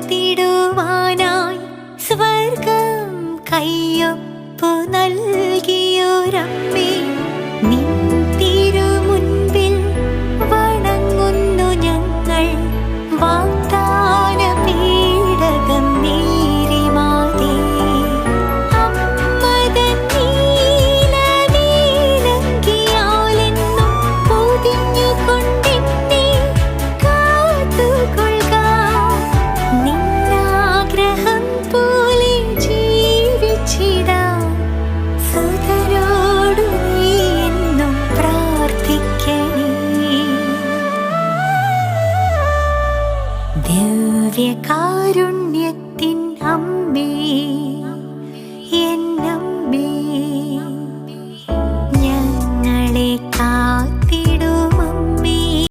ചേർത്തിടുവാനായി സ്വർഗം കയ്യൊപ്പു നൽകിയൊരമ്മേ, നിൻ തിരുമുൻപിൽ വണങ്ങുന്നു ഞങ്ങൾ. വാഗ്ദാന പേടകം നീരിമാതേ, അമ്മതൻ നീലനീലങ്കിയാലെന്നും പൊതിഞ്ഞുകൊണ്ടെന്നെ കാത്തുകൊള്ളുക. നിന്നാഗ്രഹം പോലെ ജീവിച്ചിടാൻ സുതരോടു നീ എന്നും പ്രാർത്ഥിക്കണേ. ദിവ്യകാരുണ്യ